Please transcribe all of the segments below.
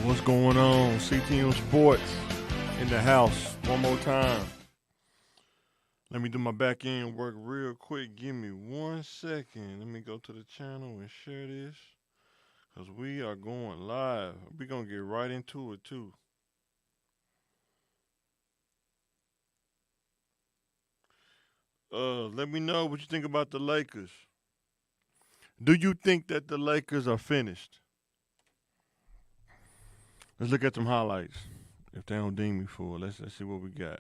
What's going on? CTM Sports in the house one more time. Let me do my back end work real quick. Give me 1 second. Let me go to the channel and share this because we are going live. We're going to get right into it too. Let me know what you think about the Lakers. Do you think that the Lakers are finished? Let's look at some highlights. If they don't deem me for it, let's see what we got.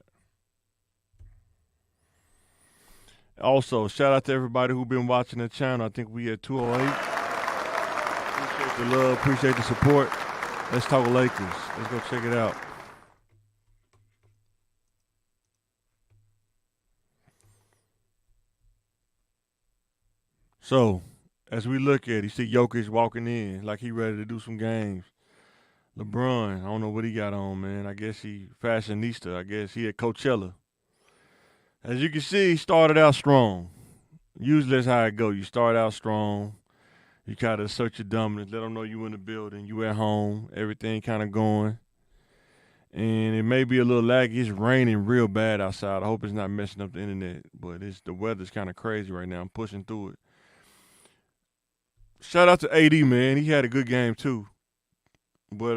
Also, shout out to everybody who's been watching the channel. I think we at 208. Appreciate the love, appreciate the support. Let's talk Lakers. Let's go check it out. So, as we look at it, you see Jokic walking in like he ready to do some games. LeBron, I don't know what he got on, man. I guess he fashionista. I guess he at Coachella. As you can see, he started out strong. Usually that's how it go. You start out strong. You kind of assert your dominance. Let them know you in the building. You at home. Everything kind of going. And it may be a little laggy. It's raining real bad outside. I hope it's not messing up the internet. But the weather's kind of crazy right now. I'm pushing through it. Shout out to AD, man. He had a good game too. But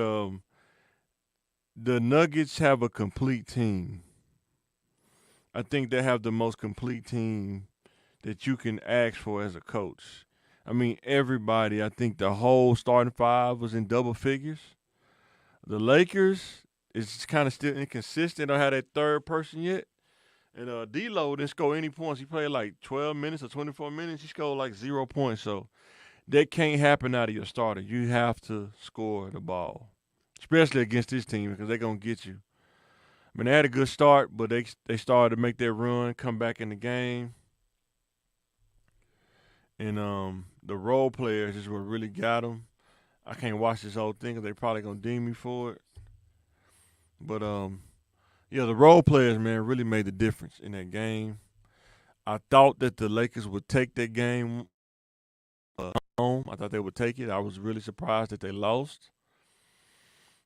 the Nuggets have a complete team. I think they have the most complete team that you can ask for as a coach. I mean, everybody, I think the whole starting five was in double figures. The Lakers is kind of still inconsistent. Don't have that third person yet. And D-Lo didn't score any points. He played like 12 minutes or 24 minutes. He scored like 0 points. So that can't happen out of your starter. You have to score the ball, especially against this team because they're going to get you. I mean, they had a good start, but they started to make their run, come back in the game. And the role players is what really got them. I can't watch this whole thing because they probably going to deem me for it. But, yeah, the role players, man, really made the difference in that game. I thought that the Lakers would take that game home. I thought they would take it. I was really surprised that they lost.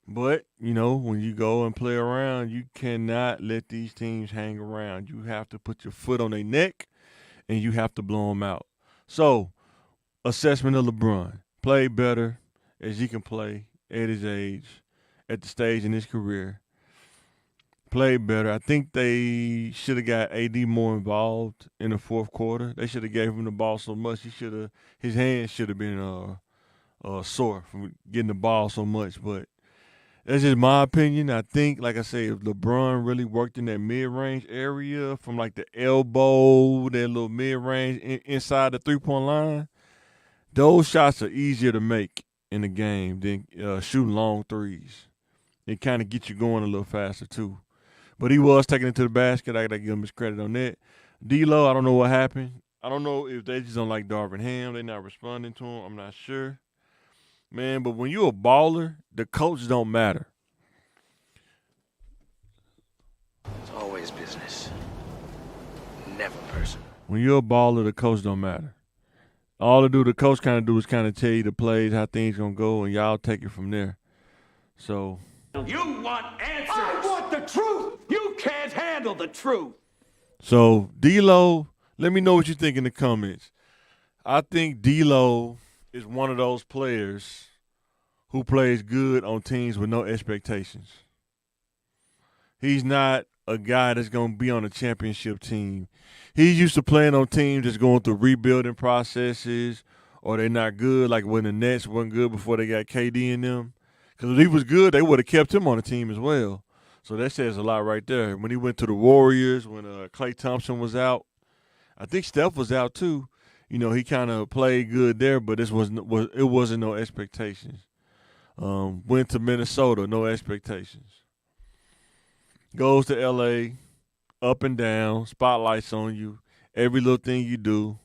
But, you know, when you go and play around, you cannot let these teams hang around. You have to put your foot on their neck, and you have to blow them out. So, assessment of LeBron. Play better as he can play at his age, at the stage in his career. Play better. I think they should have got AD more involved in the fourth quarter. They should have gave him the ball so much. His hands should have been sore from getting the ball so much. But that's just my opinion. I think, like I say, if LeBron really worked in that mid-range area from like the elbow, that little mid-range inside the three-point line, those shots are easier to make in the game than shooting long threes. It kind of gets you going a little faster too. But he was taking it to the basket. I got to give him his credit on that. D-Lo, I don't know what happened. I don't know if they just don't like Darvin Ham. They're not responding to him. I'm not sure. Man, but when you're a baller, the coach don't matter. It's always business. Never personal. When you're a baller, the coach don't matter. All the coach kind of do is kind of tell you the plays, how things going to go, and y'all take it from there. So you want answers. I want the truth. You can't handle the truth. So, D-Lo, let me know what you think in the comments. I think D-Lo is one of those players who plays good on teams with no expectations. He's not a guy that's going to be on a championship team. He's used to playing on teams that's going through rebuilding processes or they're not good, like when the Nets wasn't good before they got KD in them. Because if he was good, they would have kept him on the team as well. So that says a lot right there. When he went to the Warriors, when Klay Thompson was out, I think Steph was out too. You know, he kind of played good there, but it wasn't no expectations. Went to Minnesota, no expectations. Goes to L.A., up and down, spotlights on you. Every little thing you do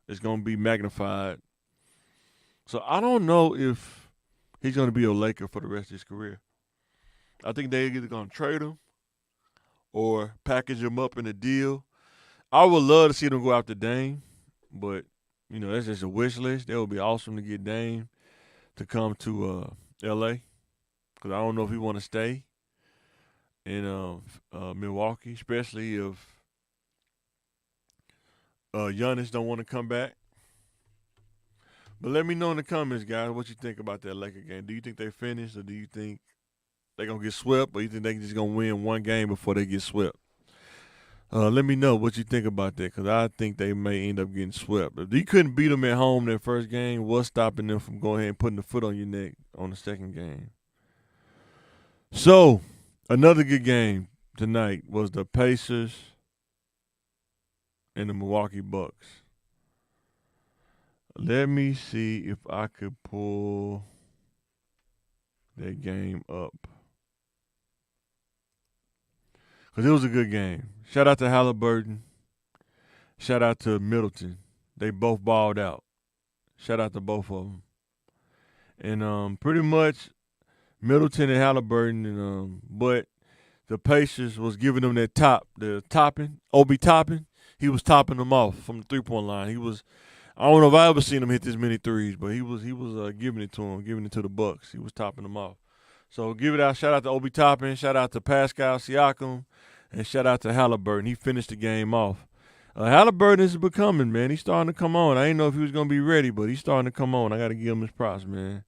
is going to be magnified. So I don't know if he's going to be a Laker for the rest of his career. I think they're either going to trade him or package him up in a deal. I would love to see them go after Dame, but, you know, that's just a wish list. That would be awesome to get Dame to come to L.A. because I don't know if he want to stay in Milwaukee, especially if Giannis don't want to come back. But let me know in the comments, guys, what you think about that Laker game. Do you think they finished, or do you think they're going to get swept, or you think they just going to win one game before they get swept? Let me know what you think about that, because I think they may end up getting swept. If you couldn't beat them at home that first game, what's stopping them from going ahead and putting the foot on your neck on the second game? So, another good game tonight was the Pacers and the Milwaukee Bucks. Let me see if I could pull that game up, because it was a good game. Shout out to Haliburton. Shout out to Middleton. They both balled out. Shout out to both of them. And pretty much Middleton and Haliburton, and but the Pacers was giving them that topping, Obi topping. He was topping them off from the 3-point line. He was, I don't know if I ever seen him hit this many threes, but he was giving it to him, giving it to the Bucks. He was topping them off. So give it out. Shout out to Obi Toppin. Shout out to Pascal Siakam, and shout out to Haliburton. He finished the game off. Haliburton is becoming, man. He's starting to come on. I didn't know if he was gonna be ready, but he's starting to come on. I got to give him his props, man.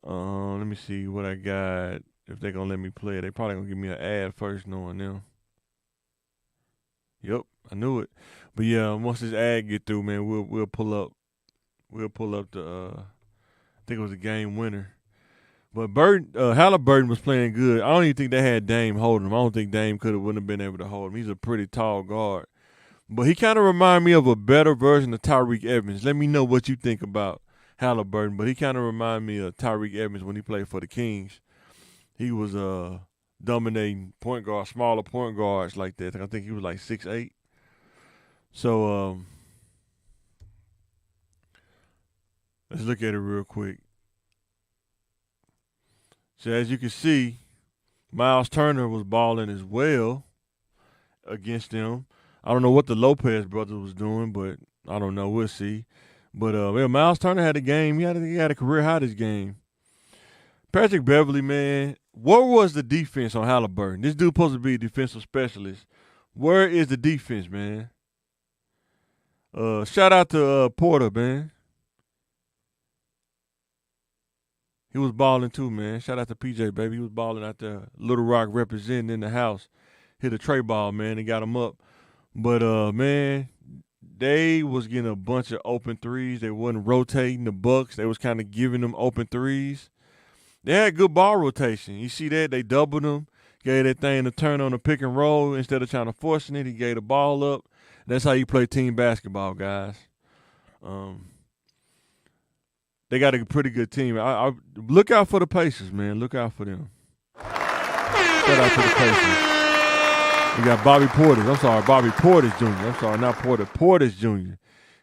Let me see what I got. If they're gonna let me play it, they probably gonna give me an ad first, knowing them. Yep, I knew it. But yeah, once this ad get through, man, we'll pull up the I think it was a game winner. But Haliburton was playing good. I don't even think they had Dame holding him. I don't think Dame wouldn't have been able to hold him. He's a pretty tall guard. But he kind of reminded me of a better version of Tyreke Evans. Let me know what you think about Haliburton. But he kind of reminded me of Tyreke Evans when he played for the Kings. He was dominating point guard, smaller point guards like that. I think he was like 6'8". So let's look at it real quick. So as you can see, Miles Turner was balling as well against them. I don't know what the Lopez brothers was doing, but I don't know. We'll see. But yeah, Miles Turner had a game. He had a career high this game. Patrick Beverley, man, where was the defense on Haliburton? This dude supposed to be a defensive specialist. Where is the defense, man? Shout out to Porter, man. He was balling too, man. Shout out to PJ, baby. He was balling out there. Little Rock representing in the house. Hit a tray ball, man, and got him up. But, man, they was getting a bunch of open threes. They wasn't rotating the Bucks. They was kind of giving them open threes. They had good ball rotation. You see that? They doubled them, gave that thing a turn on the pick and roll. Instead of trying to force it, he gave the ball up. That's how you play team basketball, guys. They got a pretty good team. I look out for the Pacers, man. Look out for them. Shout out to the Pacers. We got Bobby Portis Jr. I'm sorry, not Porter. Portis Jr.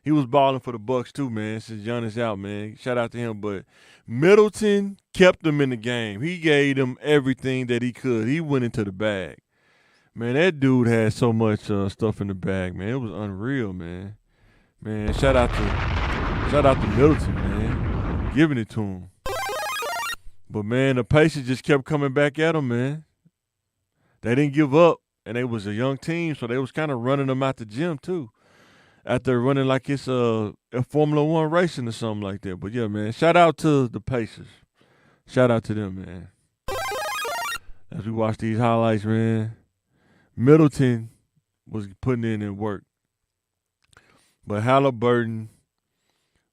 He was balling for the Bucks too, man, since Giannis out, man. Shout out to him. But Middleton kept them in the game. He gave them everything that he could. He went into the bag. Man, that dude had so much stuff in the bag, man. It was unreal, man. Man, shout out to Middleton, man. Giving it to him. But, man, the Pacers just kept coming back at him, man. They didn't give up. And they was a young team, so they was kind of running them out the gym, too. After running like it's a Formula One racing or something like that. But, yeah, man, shout out to the Pacers. Shout out to them, man. As we watch these highlights, man, Middleton was putting in that work. But Haliburton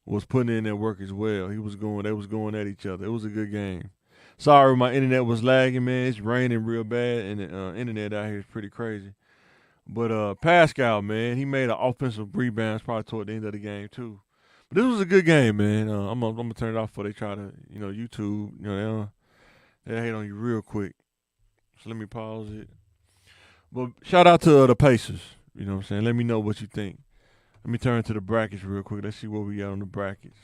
was putting in that work as well. They was going at each other. It was a good game. Sorry, my internet was lagging, man. It's raining real bad, and the internet out here is pretty crazy. But Pascal, man, he made an offensive rebound probably toward the end of the game, too. But this was a good game, man. I'm going to turn it off before they try to, YouTube, they hate on you real quick. So let me pause it. But shout out to the Pacers, you know what I'm saying? Let me know what you think. Let me turn to the brackets real quick. Let's see what we got on the brackets.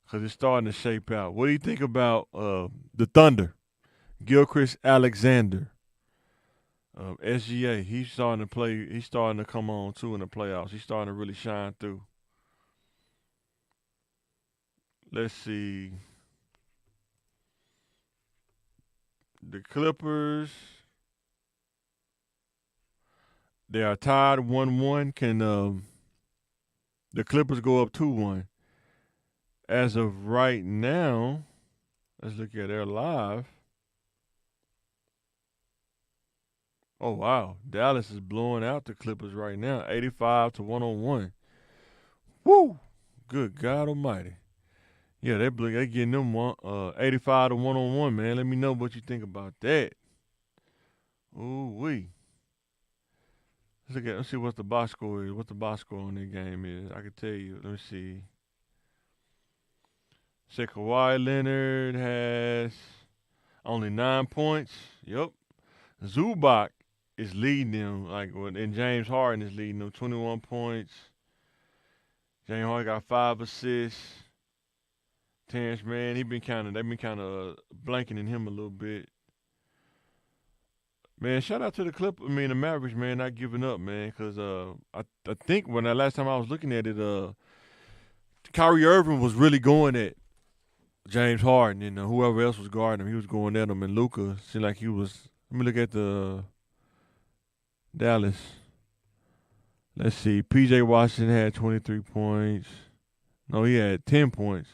Because it's starting to shape out. What do you think about the Thunder? Gilchrist Alexander. SGA, he's starting to play. He's starting to come on, too, in the playoffs. He's starting to really shine through. Let's see. The Clippers, they are tied 1-1. Can the Clippers go up 2-1? As of right now, let's look at their live. Oh, wow. Dallas is blowing out the Clippers right now, 85-101. Woo! Good God almighty. Yeah, they getting them 85-101, man. Let me know what you think about that. Ooh-wee. Let's see what the box score is. What the box score on this game is. I can tell you. Let me see. Say Kawhi Leonard has only 9 points. Yep. Zubac is leading them, and James Harden is leading them, 21 points. James Harden got 5 assists. Terrence Mann, they've been kind of blanking in him a little bit. Man, shout out to the Mavericks, man, not giving up, man, because I think when the last time I was looking at it, Kyrie Irving was really going at James Harden, and whoever else was guarding him, he was going at him, and Luka seemed like he was. Let me look at the Dallas. Let's see. P.J. Washington had 23 points. No, he had 10 points.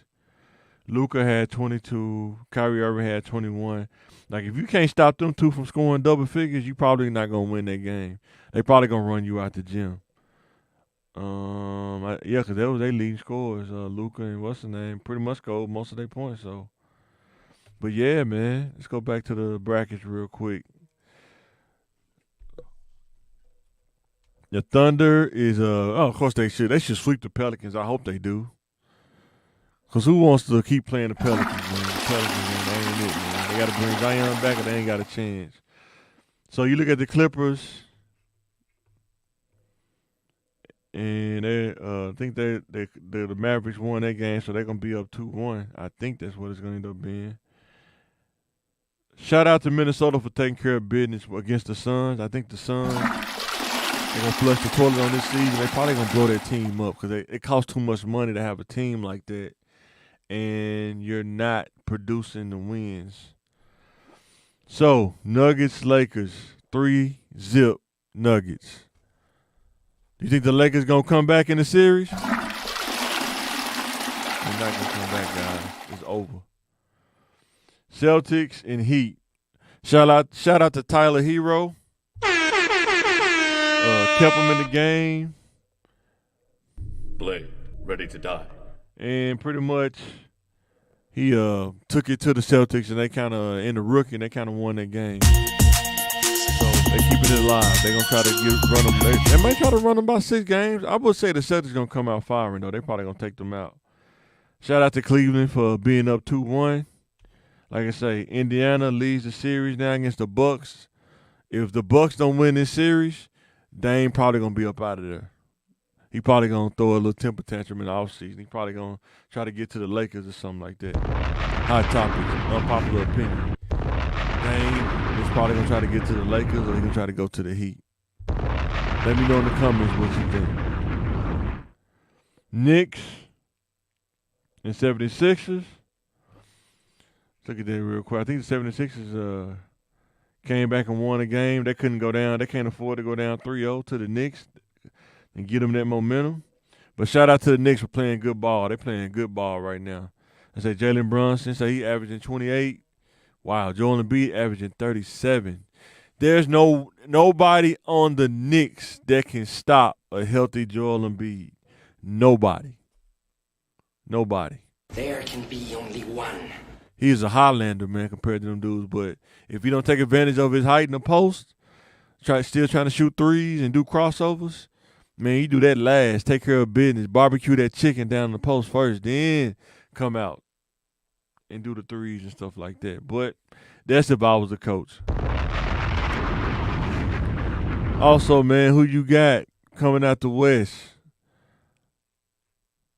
Luka had 22. Kyrie Irving had 21. Like, if you can't stop them two from scoring double figures, you probably not going to win that game. They probably going to run you out the gym. Yeah, because that was their leading scorers. Luka and what's the name pretty much scored most of their points. So, but yeah, man, let's go back to the brackets real quick. The Thunder is of course they should. They should sweep the Pelicans. I hope they do. Cause who wants to keep playing the Pelicans, man? The Pelicans, man, they ain't it, man. They got to bring Zion back, or they ain't got a chance. So you look at the Clippers, and I think the Mavericks won that game, so they're gonna be up 2-1. I think that's what it's gonna end up being. Shout out to Minnesota for taking care of business against the Suns. I think the Suns, they're gonna flush the toilet on this season. They probably gonna blow their team up because it costs too much money to have a team like that, and you're not producing the wins. So Nuggets, Lakers, 3-0 Nuggets. You think the Lakers gonna come back in the series? They're not gonna come back, guys. It's over. Celtics and Heat. Shout out to Tyler Hero. Kept him in the game. Blade, ready to die. And pretty much he took it to the Celtics, and they kind of, in the rookie, and they kind of won that game. So they keeping it alive. They're going to try to run them. They might try to run them by 6 games. I would say the Celtics going to come out firing, though. They probably going to take them out. Shout out to Cleveland for being up 2-1. Like I say, Indiana leads the series now against the Bucks. If the Bucks don't win this series, Dame probably going to be up out of there. He probably going to throw a little temper tantrum in the offseason. He probably going to try to get to the Lakers or something like that. Hot topics, unpopular opinion. Dame is probably going to try to get to the Lakers, or he's going to try to go to the Heat. Let me know in the comments what you think. Knicks and 76ers. Look at that real quick. I think the 76ers came back and won a game. They couldn't go down. They can't afford to go down 3-0 to the Knicks and get them that momentum. But shout out to the Knicks for playing good ball. They're playing good ball right now. I say Jalen Brunson, he averaging 28. Wow, Joel Embiid averaging 37. There's nobody on the Knicks that can stop a healthy Joel Embiid. Nobody. There can be only one. He's a Highlander, man, compared to them dudes. But if he don't take advantage of his height in the post, still trying to shoot threes and do crossovers, man, you do that last. Take care of business. Barbecue that chicken down in the post first, then come out and do the threes and stuff like that. But that's if I was a coach. Also, man, who you got coming out the West?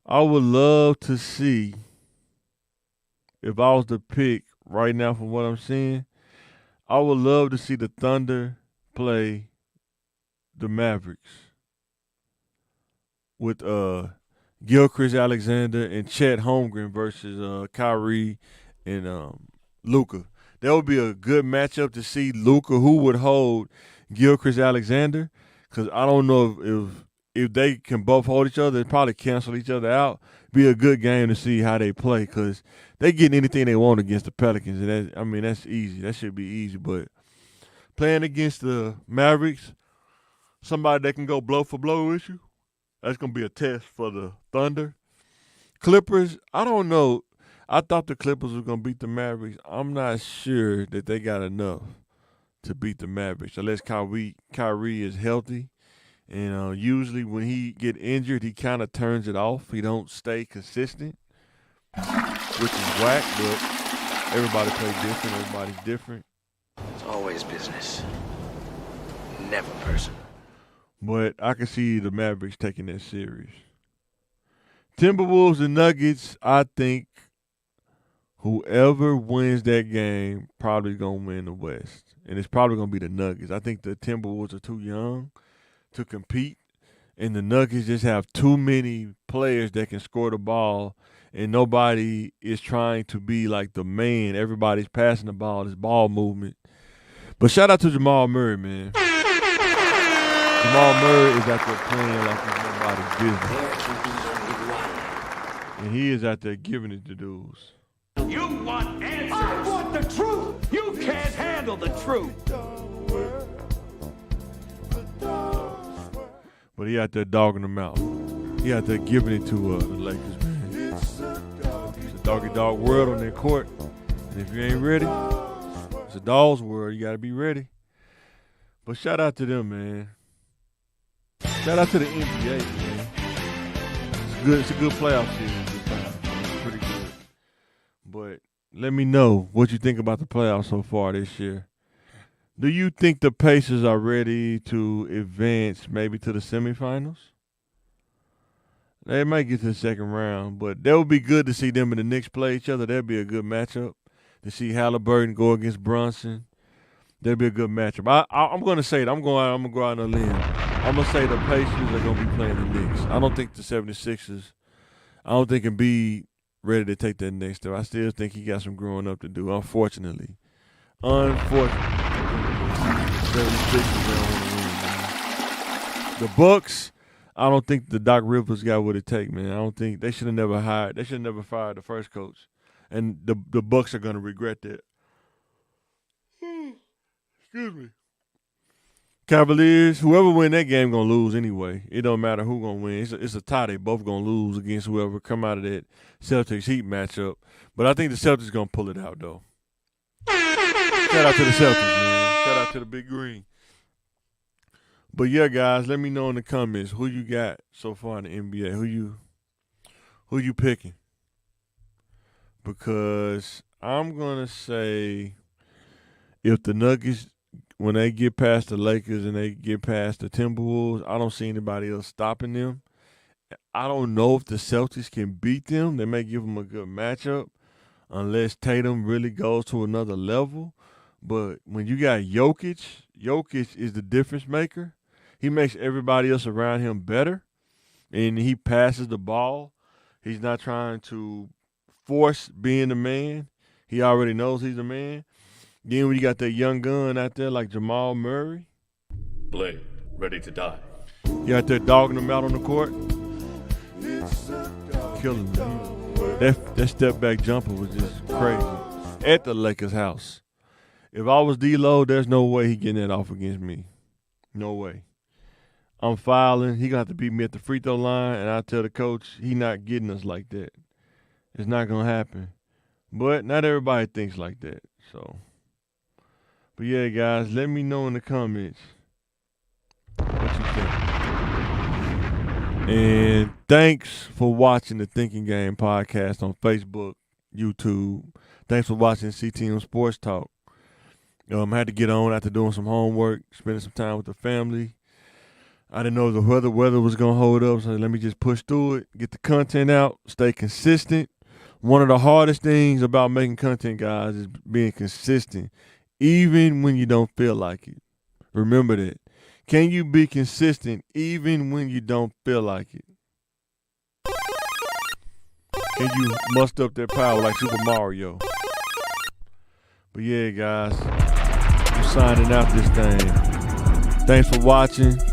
I would love to see, if I was to pick right now from what I'm seeing, I would love to see the Thunder play the Mavericks with Gilchrist Alexander and Chet Holmgren versus Kyrie and Luka. that would be a good matchup to see Luka, who would hold Gilchrist Alexander, because I don't know if they can both hold each other, it'd probably cancel each other out. Be a good game to see how they play, because they getting anything they want against the Pelicans, and that's easy. That should be easy. But playing against the Mavericks, somebody that can go blow for blow with you, that's gonna be a test for the Thunder. Clippers, I don't know. I thought the Clippers were going to beat the Mavericks. I'm not sure that they got enough to beat the Mavericks unless Kyrie is healthy. And usually when he get injured, he kind of turns it off. He don't stay consistent, which is whack, but everybody plays different. Everybody's different. It's always business, never personal. But I can see the Mavericks taking that series. Timberwolves and Nuggets, I think whoever wins that game probably going to win the West. And it's probably going to be the Nuggets. I think the Timberwolves are too young to compete. And the Nuggets just have too many players that can score the ball. And nobody is trying to be like the man. Everybody's passing the ball, this ball movement. But shout out to Jamal Murray, man. Jamal Murray is out there playing like he's nobody's business. There can be only one. And he is out there giving it to dudes. You want answers. I want the truth. You can't handle the truth. But he out there dogging them out. He out there giving it to the Lakers, man. It's a doggy-dog world on their court. And if you ain't ready, it's a dog's world. You got to be ready. But shout out to them, man. Shout out to the NBA, man. It's good. It's a good playoff series. It's pretty good. But let me know what you think about the playoffs so far this year. Do you think the Pacers are ready to advance maybe to the semifinals? They might get to the second round, but that would be good to see them and the Knicks play each other. That'd be a good matchup. To see Haliburton go against Brunson, that'd be a good matchup. I'm going to say it. I'm going to go out on a limb. I'm going to say the Pacers are going to be playing the Knicks. I don't think the 76ers, I don't think can be ready to take that next step. I still think he got some growing up to do, unfortunately. The 76ers don't want to win, man. The Bucks, I don't think the Doc Rivers got what it takes, man. I don't think they should have never fired the first coach. And the Bucks are going to regret that. Excuse me. Cavaliers, whoever win that game going to lose anyway. It don't matter who going to win. It's a tie. They both going to lose against whoever come out of that Celtics-Heat matchup. But I think the Celtics going to pull it out, though. Shout out to the Celtics, man. Shout out to the Big Green. But, yeah, guys, let me know in the comments who you got so far in the NBA. Who you picking? Because I'm going to say if the Nuggets, when they get past the Lakers and they get past the Timberwolves, I don't see anybody else stopping them. I don't know if the Celtics can beat them. They may give them a good matchup unless Tatum really goes to another level. But when you got Jokic is the difference maker. He makes everybody else around him better, and he passes the ball. He's not trying to force being the man. He already knows he's the man. Then when you got that young gun out there like Jamal Murray. Blade, ready to die. You out there dogging him out on the court. Killing him. That step back jumper was just crazy. At the Lakers' house. If I was D-Lo, there's no way he getting that off against me. No way. I'm fouling. He got to beat me at the free throw line, and I tell the coach he not getting us like that. It's not going to happen. But not everybody thinks like that. So, but yeah, guys, let me know in the comments what you think. And thanks for watching the Thinking Game podcast on Facebook, YouTube. Thanks for watching CTM Sports Talk. I had to get on after doing some homework, spending some time with the family. I didn't know if the weather was going to hold up, so let me just push through it, get the content out, stay consistent. One of the hardest things about making content, guys, is being consistent, even when you don't feel like it. Remember that. Can you be consistent even when you don't feel like it? Can you muster up that power like Super Mario? But But yeah, guys, I'm signing out this thing. Thanks for watching. Hit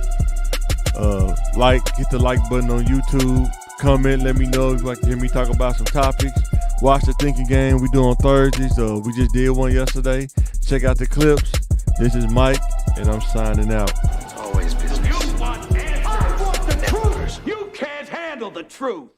the like button on YouTube. Comment, let me know if you'd like to hear me talk about some topics. Watch the thinking game we do on Thursdays. We just did one yesterday. Check out the clips. This is Mike, and I'm signing out. It's always business. You want answers? I want the Never truth. personal. You can't handle the truth.